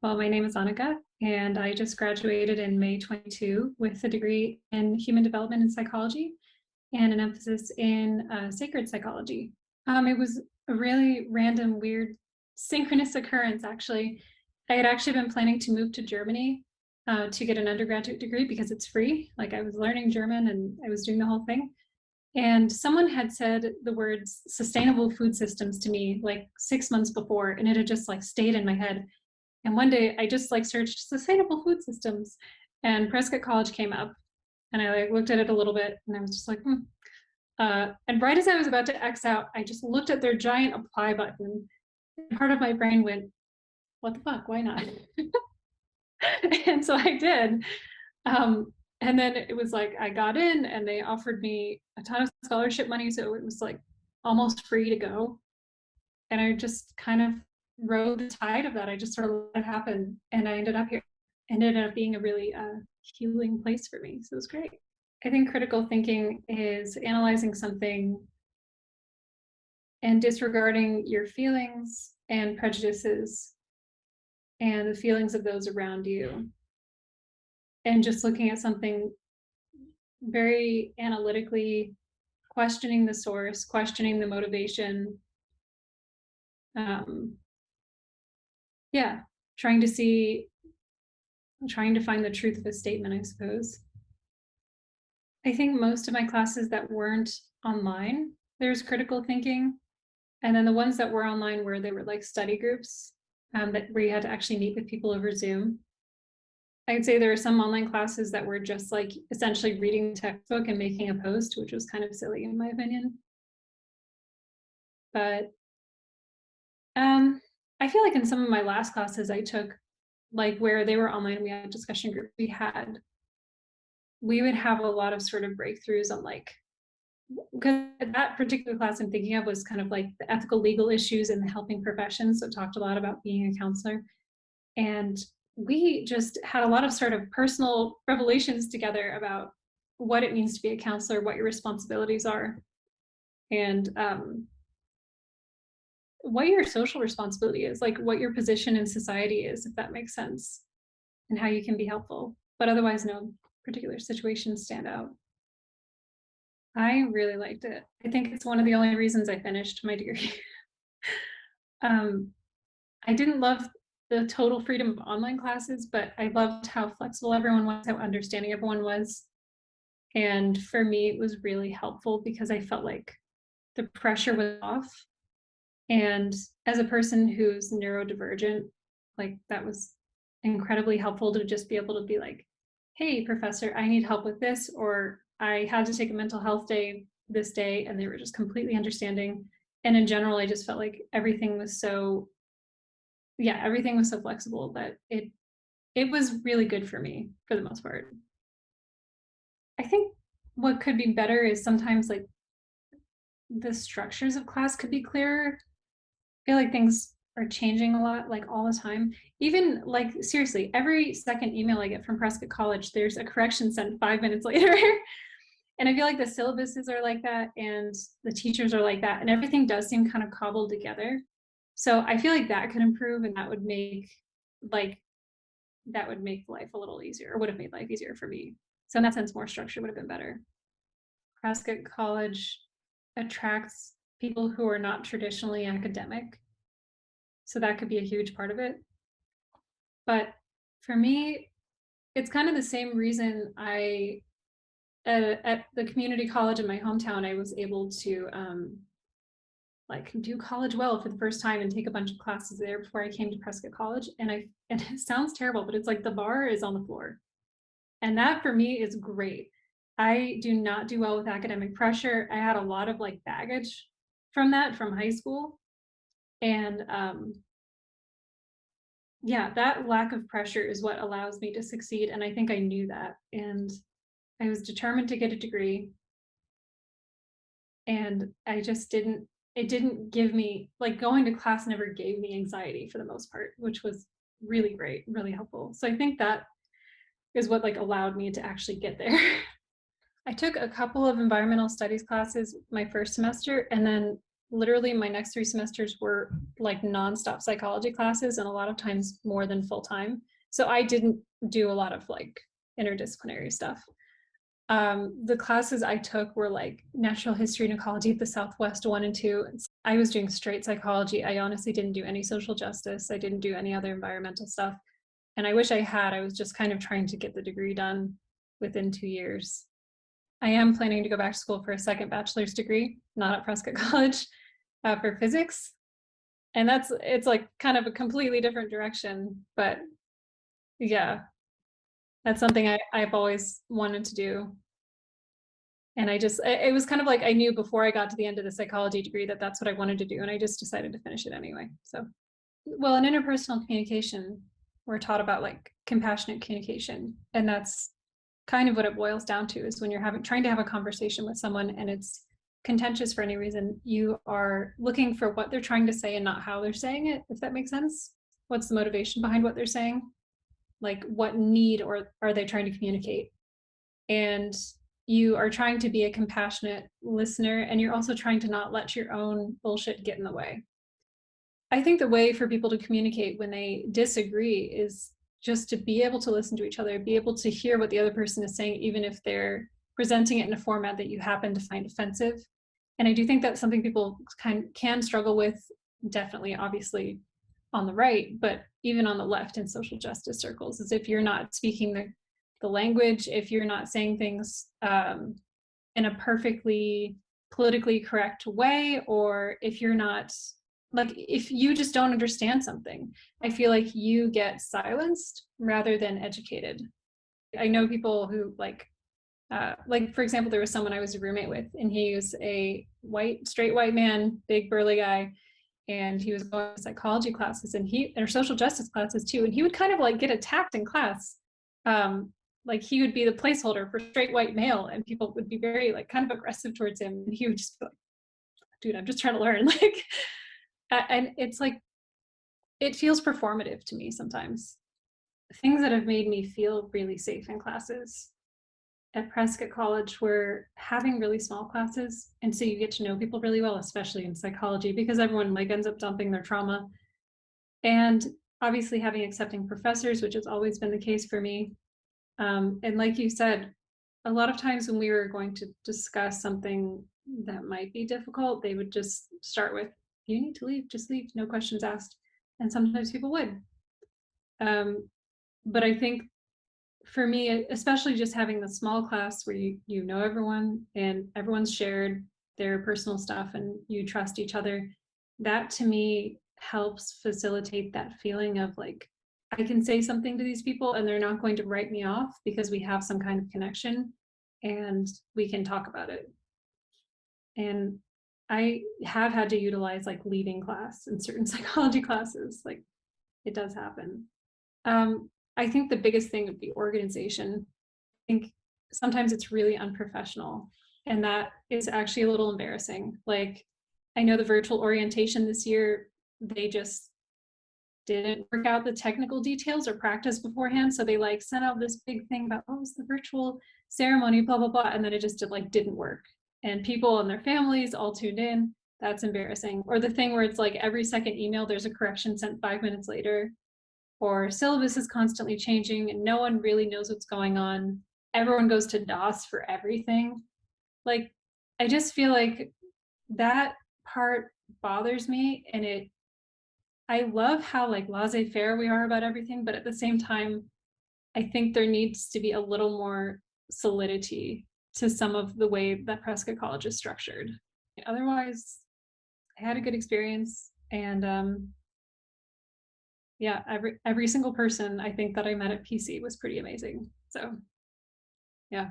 Well, my name is Anika, and I just graduated in May 22 with a degree in human development and psychology and an emphasis in sacred psychology. It was a really random, weird, synchronous occurrence, actually. I had actually been planning to move to Germany to get an undergraduate degree because it's free. Like, I was learning German and I was doing the whole thing. And someone had said the words sustainable food systems to me like 6 months before, and it had just like stayed in my head. And one day I just like searched sustainable food systems and Prescott College came up, and I like looked at it a little bit and I was just like, hmm. And right as I was about to X out, I just looked at their giant apply button. And part of my brain went, what the fuck, why not? And so I did. And then it was like I got in and they offered me a ton of scholarship money. So it was like almost free to go. And I just kind of rode the tide of that. I just sort of let it happen, and I ended up here. And it ended up being a really healing place for me. So it was great. I think critical thinking is analyzing something and disregarding your feelings and prejudices and the feelings of those around you, and just looking at something very analytically, questioning the source, questioning the motivation. Um, yeah, trying to see trying to find the truth of a statement, I suppose. I think most of my classes that weren't online, there's critical thinking. And then the ones that were online where they were like study groups, where you had to actually meet with people over Zoom. I'd say there are some online classes that were just like essentially reading the textbook and making a post, which was kind of silly in my opinion. But I feel like in some of my last classes I took, like where they were online, we had a discussion group, we would have a lot of sort of breakthroughs on like, because that particular class I'm thinking of was kind of like the ethical legal issues in the helping profession. So it talked a lot about being a counselor. And we just had a lot of sort of personal revelations together about what it means to be a counselor, what your responsibilities are, and what your social responsibility is, like what your position in society is, if that makes sense, and how you can be helpful. But otherwise, no particular situations stand out. I really liked it. I think it's one of the only reasons I finished my degree. um, I didn't love the total freedom of online classes, but I loved how flexible everyone was, how understanding everyone was. And for me, it was really helpful because I felt like the pressure was off. And as a person who's neurodivergent, like that was incredibly helpful to just be able to be like, hey, professor, I need help with this, or I had to take a mental health day this day, and they were just completely understanding. And in general, I just felt like everything was so, yeah, everything was so flexible that it was really good for me for the most part. I think what could be better is sometimes like the structures of class could be clearer. I feel like things are changing a lot, like all the time. Even like seriously, every second email I get from Prescott College, there's a correction sent 5 minutes later. And I feel like the syllabuses are like that, and the teachers are like that, and everything does seem kind of cobbled together. So I feel like that could improve, and like that would make life a little easier, or would have made life easier for me. So in that sense, more structure would have been better. Prescott College attracts people who are not traditionally academic. So that could be a huge part of it. But for me, it's kind of the same reason at the community college in my hometown, I was able to like do college well for the first time and take a bunch of classes there before I came to Prescott College. And it sounds terrible, but it's like the bar is on the floor. And that for me is great. I do not do well with academic pressure. I had a lot of like baggage from that from high school. And yeah, that lack of pressure is what allows me to succeed. And I think I knew that. And I was determined to get a degree. And it didn't give me, like going to class never gave me anxiety for the most part, which was really great, really helpful. So I think that is what like allowed me to actually get there. I took a couple of environmental studies classes my first semester, and then literally my next 3 semesters were like nonstop psychology classes, and a lot of times more than full time. So I didn't do a lot of like interdisciplinary stuff. The classes I took were like natural history and ecology at the Southwest 1 and 2. I was doing straight psychology. I honestly didn't do any social justice. I didn't do any other environmental stuff. And I wish I had. I was just kind of trying to get the degree done within 2 years. I am planning to go back to school for a second bachelor's degree, not at Prescott College, for physics. And it's like kind of a completely different direction. But yeah, that's something I've always wanted to do. And it was kind of like I knew before I got to the end of the psychology degree that that's what I wanted to do. And I just decided to finish it anyway. So, well, in interpersonal communication, we're taught about like compassionate communication. And that's kind of what it boils down to, is when you're trying to have a conversation with someone and it's contentious for any reason, you are looking for what they're trying to say and not how they're saying it, if that makes sense. What's the motivation behind what they're saying? Like what need or are they trying to communicate? And you are trying to be a compassionate listener, and you're also trying to not let your own bullshit get in the way. I think the way for people to communicate when they disagree is just to be able to listen to each other, be able to hear what the other person is saying, even if they're presenting it in a format that you happen to find offensive. And I do think that's something people can struggle with, definitely, obviously, on the right, but even on the left in social justice circles, is if you're not speaking the language, if you're not saying things in a perfectly politically correct way, or if you're not, like, if you just don't understand something, I feel like you get silenced rather than educated. I know people who like for example, there was someone I was a roommate with, and he was a straight white man, big burly guy, and he was going to psychology classes or social justice classes too, and he would kind of like get attacked in class. Like he would be the placeholder for straight white male, and people would be very like kind of aggressive towards him, and he would just be like, dude, I'm just trying to learn. Like, and it's like, it feels performative to me sometimes. Things that have made me feel really safe in classes at Prescott College were having really small classes, and so you get to know people really well, especially in psychology, because everyone like ends up dumping their trauma. And obviously having accepting professors, which has always been the case for me. And like you said, a lot of times when we were going to discuss something that might be difficult, they would just start with, you need to leave, just leave, no questions asked. And sometimes people would. But I think for me, especially just having the small class where you know everyone and everyone's shared their personal stuff and you trust each other, that to me helps facilitate that feeling of like, I can say something to these people and they're not going to write me off because we have some kind of connection and we can talk about it. And I have had to utilize like leaving class in certain psychology classes. Like, it does happen. I think the biggest thing would be organization. I think sometimes it's really unprofessional, and that is actually a little embarrassing. Like, I know the virtual orientation this year, they just didn't work out the technical details or practice beforehand. So they like sent out this big thing about, oh, it's the virtual ceremony, blah, blah, blah. And then it just didn't work. And people and their families all tuned in. That's embarrassing. Or the thing where it's like every second email, there's a correction sent 5 minutes later, or syllabus is constantly changing and no one really knows what's going on. Everyone goes to DOS for everything. Like, I just feel like that part bothers me, and I love how like laissez-faire we are about everything, but at the same time, I think there needs to be a little more solidity to some of the way that Prescott College is structured. Otherwise, I had a good experience, and yeah, every single person I think that I met at PC was pretty amazing. So yeah.